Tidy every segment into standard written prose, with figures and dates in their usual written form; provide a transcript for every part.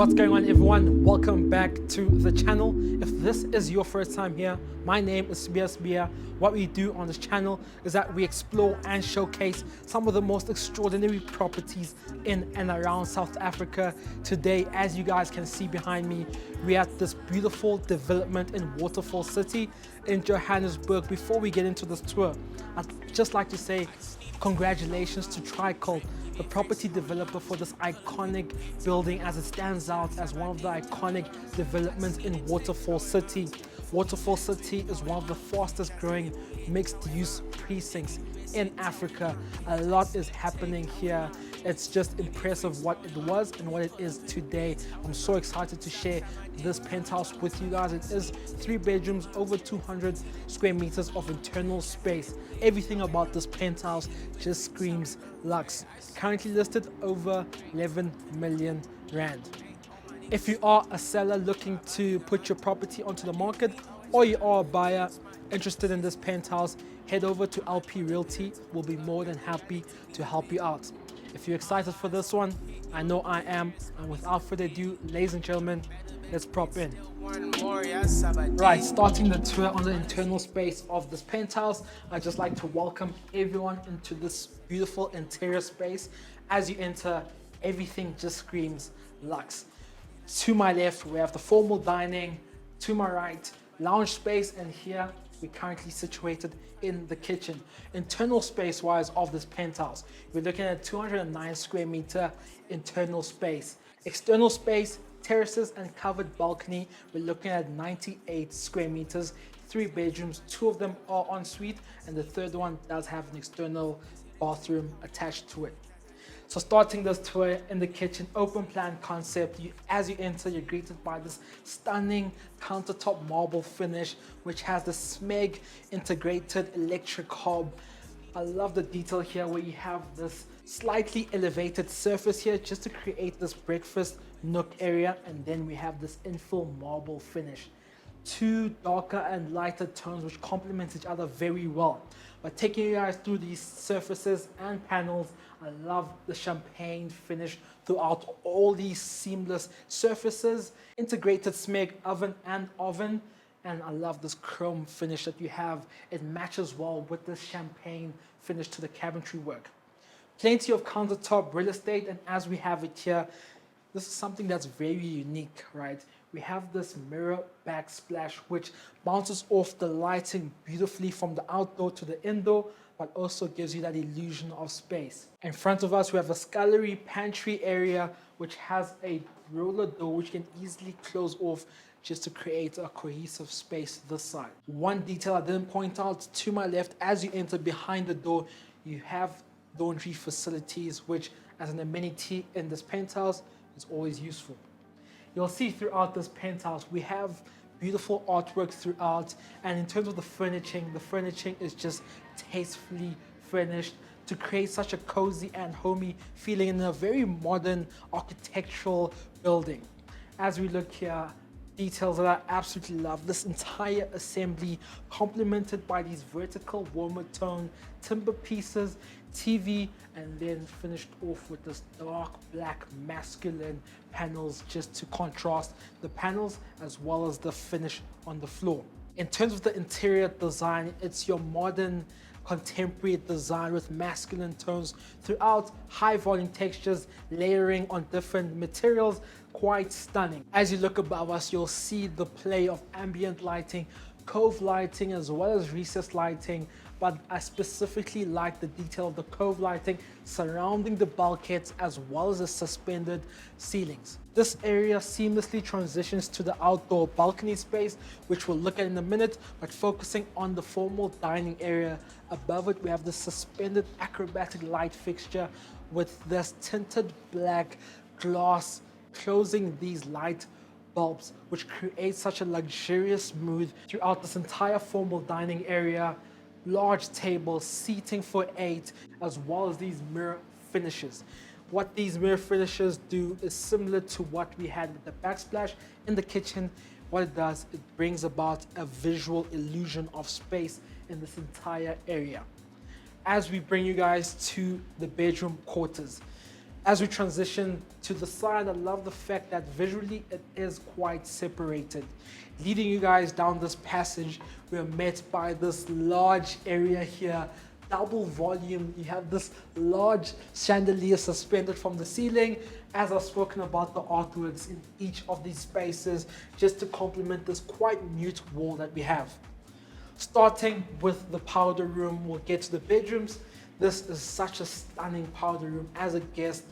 What's going on, everyone? Welcome back to the channel. If this is your first time here, my name is Sbia. What we do on this channel is that we explore and showcase some of the most extraordinary properties in and around South Africa. Today, as you guys can see behind me, we're at this beautiful development in Waterfall City in Johannesburg. Before we get into this tour, I'd just like to say congratulations to Tricol, the property developer for this iconic building, as it stands out as one of the iconic developments in Waterfall City. Waterfall City is one of the fastest growing mixed use precincts in Africa. A lot is happening here. It's just impressive what it was and what it is today. I'm so excited to share this penthouse with you guys. It is 3 bedrooms, over 200 square meters of internal space. Everything about this penthouse just screams luxe. Currently listed over 11 million rand. If you are a seller looking to put your property onto the market, or you are a buyer interested in this penthouse, head over to LP Realty. We'll be more than happy to help you out. If you're excited for this one, I know I am. And without further ado, ladies and gentlemen, let's prop in. Right, starting the tour on the internal space of this penthouse, I'd just like to welcome everyone into this beautiful interior space. As you enter, everything just screams luxe. To my left, we have the formal dining. To my right, lounge space, and here we're currently situated in the kitchen. Internal space wise of this penthouse, we're looking at 209 square meter internal space. External space, terraces and covered balcony, we're looking at 98 square meters, 3 bedrooms, 2 of them are en suite, and the third one does have an external bathroom attached to it. So starting this tour in the kitchen, open plan concept. As you enter, you're greeted by this stunning countertop marble finish, which has the SMEG integrated electric hob. I love the detail here where you have this slightly elevated surface here just to create this breakfast nook area, and then we have this infill marble finish. 2 darker and lighter tones which complement each other very well. But taking you guys through these surfaces and panels, I love the champagne finish throughout all these seamless surfaces. Integrated SMEG oven, and I love this chrome finish that you have. It matches well with this champagne finish to the cabinetry work. Plenty of countertop real estate, and as we have it here, this is something that's very unique, right? We have this mirror backsplash which bounces off the lighting beautifully from the outdoor to the indoor, but also gives you that illusion of space. In front of us, we have a scullery pantry area which has a roller door which can easily close off just to create a cohesive space this side. One detail I didn't point out, to my left, as you enter behind the door, you have laundry facilities, which as an amenity in this penthouse is always useful. You'll see throughout this penthouse, we have beautiful artwork throughout, and in terms of the furnishing is just tastefully furnished to create such a cozy and homey feeling in a very modern architectural building. As we look here, details that I absolutely love. This entire assembly complemented by these vertical warmer tone timber pieces, TV, and then finished off with this dark black masculine panels just to contrast the panels as well as the finish on the floor. In terms of the interior design, it's your modern contemporary design with masculine tones throughout, high volume textures, layering on different materials, quite stunning. As you look above us, you'll see the play of ambient lighting, cove lighting, as well as recessed lighting, but I specifically like the detail of the cove lighting surrounding the bulkheads as well as the suspended ceilings. This area seamlessly transitions to the outdoor balcony space, which we'll look at in a minute, but focusing on the formal dining area. Above it, we have the suspended acrobatic light fixture with this tinted black glass closing these light bulbs, which creates such a luxurious mood throughout this entire formal dining area. Large tables, seating for 8, as well as these mirror finishes. What these mirror finishes do is similar to what we had with the backsplash in the kitchen. What it does, it brings about a visual illusion of space in this entire area. As we bring you guys to the bedroom quarters, As we transition to the side, I love the fact that visually it is quite separated. Leading you guys down this passage, we are met by this large area here, double volume. You have this large chandelier suspended from the ceiling. As I've spoken about the artworks in each of these spaces, just to complement this quite mute wall that we have. Starting with the powder room, we'll get to the bedrooms. This is such a stunning powder room. As a guest,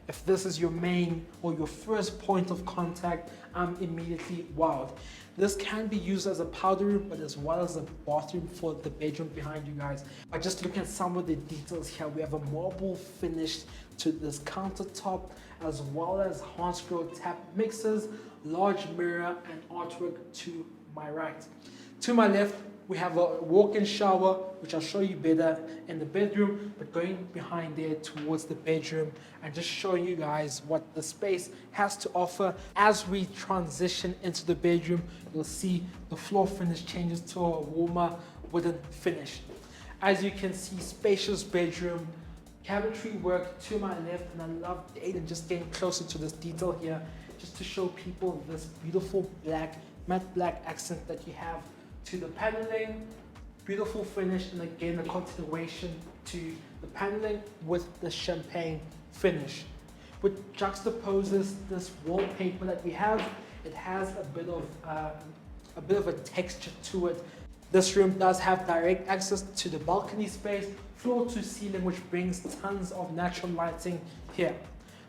if this is your main or your first point of contact, I'm immediately wowed. This can be used as a powder room, but as well as a bathroom for the bedroom behind you guys. By just looking at some of the details here, we have a marble finish to this countertop, as well as hand-scroll tap mixers, large mirror, and artwork to my right. To my left, we have a walk-in shower, which I'll show you better in the bedroom, but going behind there towards the bedroom and just showing you guys what the space has to offer. As we transition into the bedroom, you'll see the floor finish changes to a warmer wooden finish. As you can see, spacious bedroom, cabinetry work to my left, and I love Aiden just getting closer to this detail here, just to show people this beautiful black, matte black accent that you have to the paneling, beautiful finish, and again a continuation to the paneling with the champagne finish. Which juxtaposes this wallpaper that we have. It has a bit of a texture to it. This room does have direct access to the balcony space, floor to ceiling, which brings tons of natural lighting here.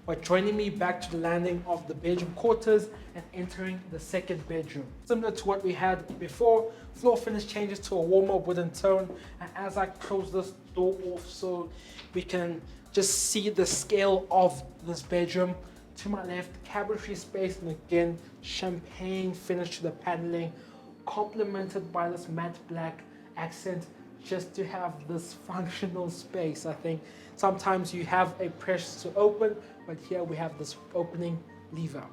But joining me back to the landing of the bedroom quarters and entering the second bedroom. Similar to what we had before, floor finish changes to a warmer wooden tone. And as I close this door off so we can just see the scale of this bedroom, to my left, cabinetry space, and again, champagne finish to the paneling, complemented by this matte black accent, just to have this functional space. I think sometimes you have a press to open, but here we have this opening lever.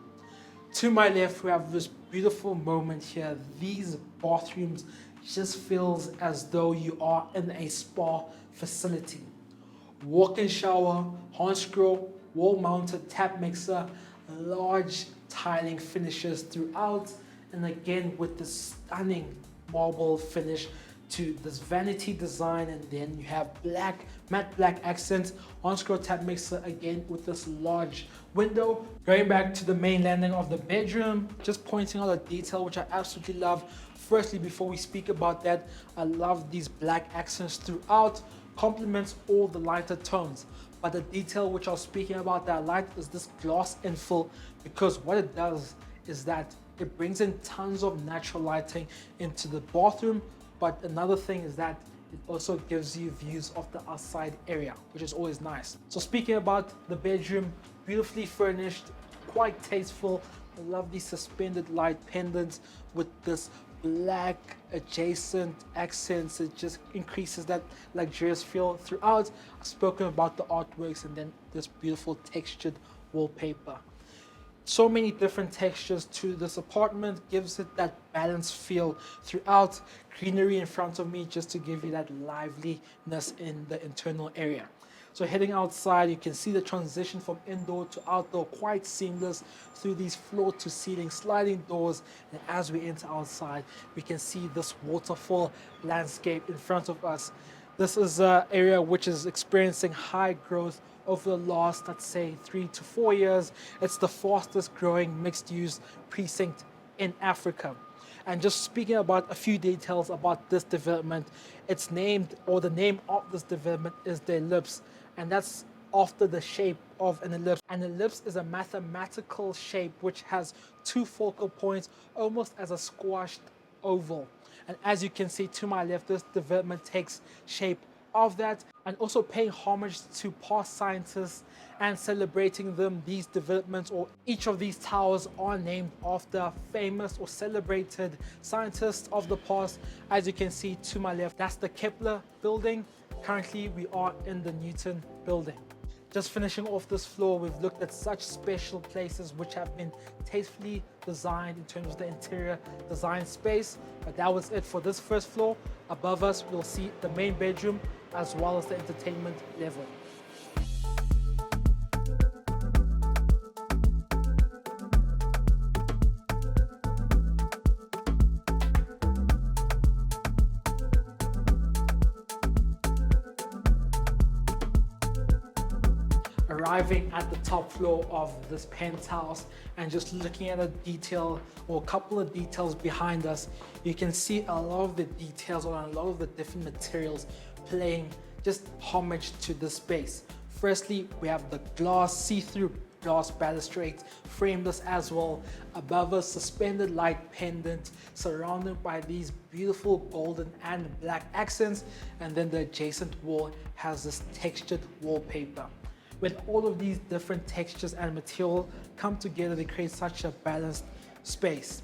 To my left, we have this beautiful moment here. These bathrooms just feels as though you are in a spa facility. Walk-in shower, hand scroll, wall-mounted tap mixer, large tiling finishes throughout, and again with this stunning marble finish to this vanity design, and then you have black, matte black accents, on-scroll tap mixer again with this large window. Going back to the main landing of the bedroom, just pointing out a detail which I absolutely love. Firstly, before we speak about that, I love these black accents throughout, complements all the lighter tones. But the detail which I was speaking about that I like is this glass infill, because what it does is that it brings in tons of natural lighting into the bathroom. But another thing is that it also gives you views of the outside area, which is always nice. So speaking about the bedroom, beautifully furnished, quite tasteful. I love these suspended light pendants with this black adjacent accents. It just increases that luxurious feel throughout. I've spoken about the artworks, and then this beautiful textured wallpaper. So many different textures to this apartment, gives it that balanced feel throughout. Greenery in front of me just to give you that liveliness in the internal area. So heading outside, you can see the transition from indoor to outdoor, quite seamless through these floor to ceiling sliding doors. And as we enter outside, we can see this waterfall landscape in front of us. This is an area which is experiencing high growth over the last, let's say, 3 to 4 years. It's the fastest growing mixed use precinct in Africa. And just speaking about a few details about this development, it's named, or the name of this development is the Ellipse, and that's after the shape of an ellipse. An ellipse is a mathematical shape which has two focal points, almost as a squashed oval. And as you can see to my left, this development takes shape of that, and also paying homage to past scientists and celebrating them. These developments, or each of these towers, are named after famous or celebrated scientists of the past. As you can see to my left, that's the Kepler building. Currently we are in the Newton building. Just finishing off this floor, we've looked at such special places which have been tastefully designed in terms of the interior design space. But that was it for this first floor. Above us, we'll see the main bedroom as well as the entertainment level. arriving at the top floor of this penthouse and just looking at a detail or a couple of details behind us, you can see a lot of the details on a lot of the different materials playing just homage to the space. Firstly, we have the glass, see-through glass balustrades, frameless as well. Above us, suspended light pendant, surrounded by these beautiful golden and black accents. And then the adjacent wall has this textured wallpaper. When all of these different textures and material come together, they create such a balanced space.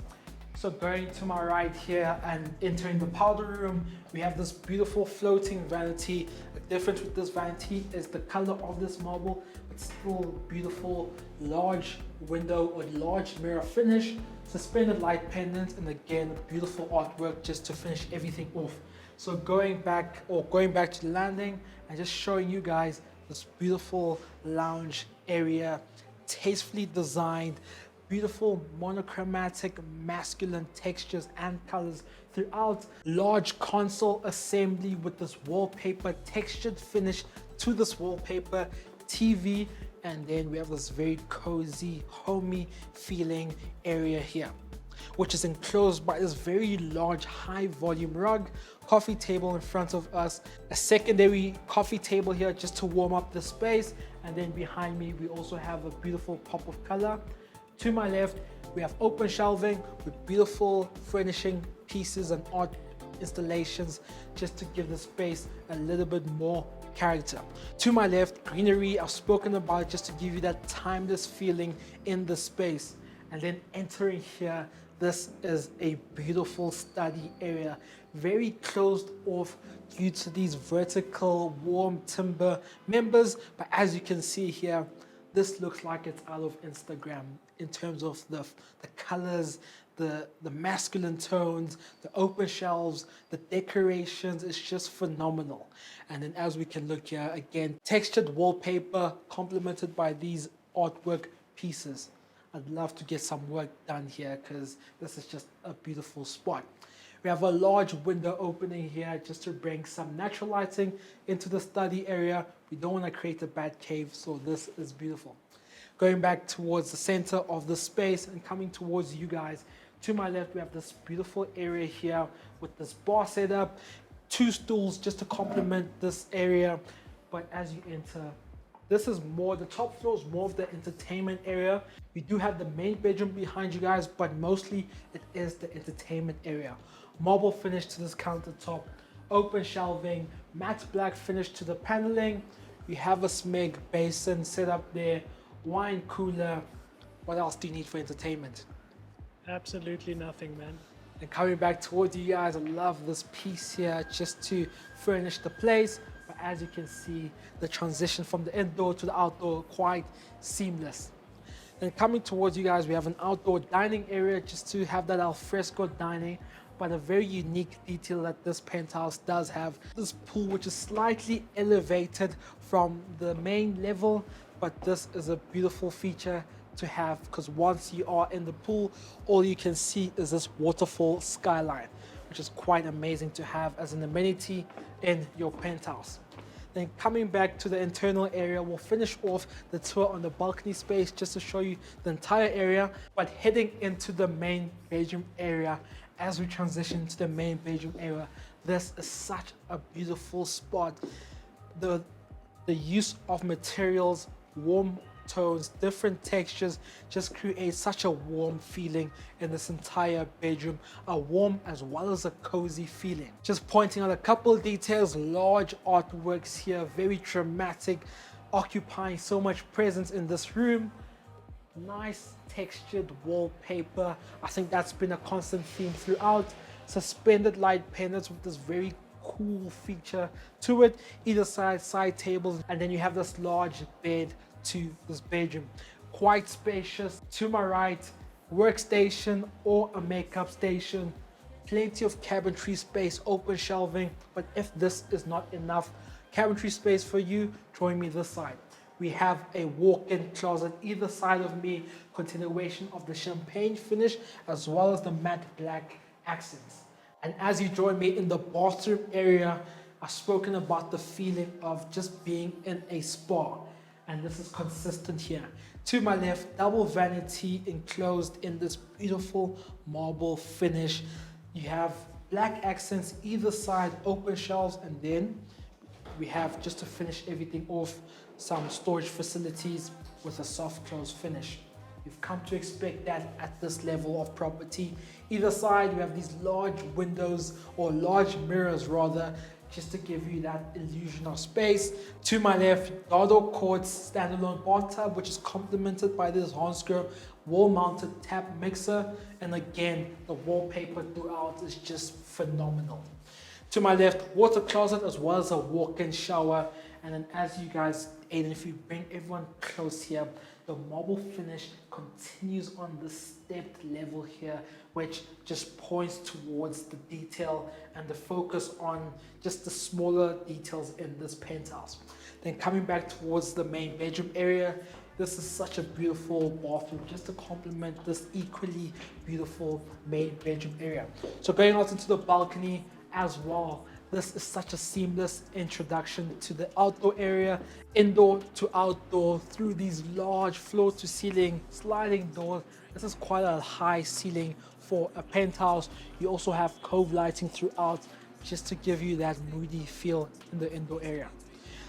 So going to my right here and entering the powder room, we have this beautiful floating vanity. The difference with this vanity is the color of this marble, but still beautiful, large window or large mirror finish, suspended light pendants, and again, beautiful artwork just to finish everything off. So going back to the landing and just showing you guys this beautiful lounge area, tastefully designed, beautiful monochromatic masculine textures and colors throughout. Large console assembly with this wallpaper, textured finish to this wallpaper, TV, and then we have this very cozy, homey feeling area here, which is enclosed by this very large high volume rug, coffee table in front of us, a secondary coffee table here just to warm up the space, and then behind me we also have a beautiful pop of color. To my left, we have open shelving with beautiful furnishing pieces and art installations just to give the space a little bit more character. To my left, greenery, I've spoken about just to give you that timeless feeling in the space. And then entering here, this is a beautiful study area, very closed off due to these vertical warm timber members. But as you can see here, this looks like it's out of Instagram in terms of the colors, the masculine tones, the open shelves, the decorations. It's just phenomenal. And then as we can look here, again, textured wallpaper complemented by these artwork pieces. I'd love to get some work done here because this is just a beautiful spot. We have a large window opening here just to bring some natural lighting into the study area. We don't want to create a bad cave, so this is beautiful. Going back towards the center of the space and coming towards you guys, to my left we have this beautiful area here with this bar setup, 2 stools just to complement this area. But as you enter, this is more, the top floor is more of the entertainment area. We do have the main bedroom behind you guys, but mostly it is the entertainment area. Marble finish to this countertop, open shelving, matte black finish to the paneling. We have a smeg basin set up there, wine cooler. What else do you need for entertainment? Absolutely nothing, man. And coming back towards you guys, I love this piece here just to furnish the place. But as you can see, the transition from the indoor to the outdoor quite seamless. Then coming towards you guys, we have an outdoor dining area just to have that alfresco dining. But a very unique detail that this penthouse does have, this pool which is slightly elevated from the main level, but this is a beautiful feature to have because once you are in the pool, all you can see is this waterfall skyline, which is quite amazing to have as an amenity in your penthouse. Then coming back to the internal area, we'll finish off the tour on the balcony space just to show you the entire area, but heading into the main bedroom area. As we transition to the main bedroom area, this is such a beautiful spot. The use of materials, warm tones, different textures just create such a warm feeling in this entire bedroom, a warm as well as a cozy feeling. Just pointing out a couple of details, large artworks here, very dramatic, occupying so much presence in this room. Nice textured wallpaper. I think that's been a constant theme throughout. Suspended light pendants with this very cool feature to it. Either side tables, and then you have this large bed to this bedroom. Quite spacious. To my right, workstation or a makeup station. Plenty of cabinetry space, open shelving. But if this is not enough cabinetry space for you, join me this side. We have a walk-in closet either side of me, continuation of the champagne finish as well as the matte black accents. And as you join me in the bathroom area, I've spoken about the feeling of just being in a spa. and this is consistent here. To my left, double vanity enclosed in this beautiful marble finish. You have black accents either side, open shelves, and then we have, just to finish everything off, some storage facilities with a soft close finish. You've come to expect that at this level of property. Either side, you have these large windows, or large mirrors rather, just to give you that illusion of space. To my left, Dado Quartz standalone bathtub, which is complemented by this Hansgrohe wall-mounted tap mixer. And again, the wallpaper throughout is just phenomenal. To my left, water closet as well as a walk-in shower. And then as you guys, Aiden, if you bring everyone close here, the marble finish continues on the stepped level here, which just points towards the detail and the focus on just the smaller details in this penthouse. Then coming back towards the main bedroom area, this is such a beautiful bathroom just to complement this equally beautiful main bedroom area. So going out into the balcony as well, this is such a seamless introduction to the outdoor area, indoor to outdoor, through these large floor to ceiling sliding doors. This is quite a high ceiling for a penthouse. You also have cove lighting throughout just to give you that moody feel in the indoor area.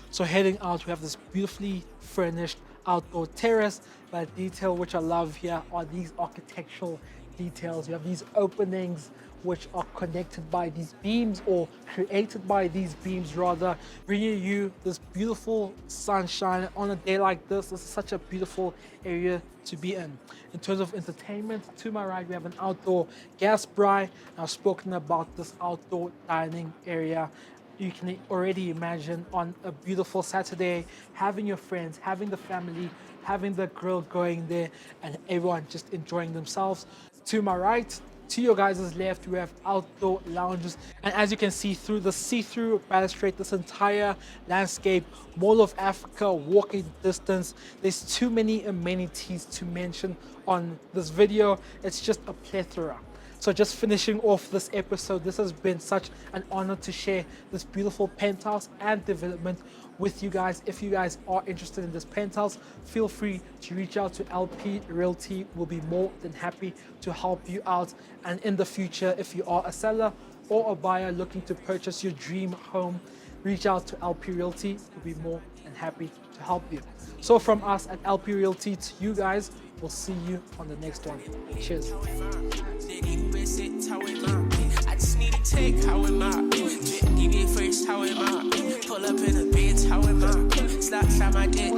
So heading out, we have this beautifully furnished outdoor terrace. But detail which I love here are these architectural details. You have these openings which are connected by these beams, or created by these beams rather, bringing you this beautiful sunshine on a day like this. This is such a beautiful area to be in. In terms of entertainment, to my right we have an outdoor gas braai. I've spoken about this outdoor dining area. You can already imagine on a beautiful Saturday, having your friends, having the family, having the grill going there, and everyone just enjoying themselves. To my right, to your guys' left, we have outdoor lounges. And as you can see through the see-through balustrade, this entire landscape, Mall of Africa, walking distance. There's too many amenities to mention on this video. It's just a plethora. So just finishing off this episode, this has been such an honor to share this beautiful penthouse and development with you guys. If you guys are interested in this penthouse, feel free to reach out to LP Realty. We'll be more than happy to help you out. And in the future, if you are a seller or a buyer looking to purchase your dream home, reach out to LP Realty. We'll be more than happy to help you. So from us at LP Realty to you guys, we'll see you on the next one. Cheers. I just need to take how am I? Give me first how am I? Pull up in a bitch how am I? Stop my dick.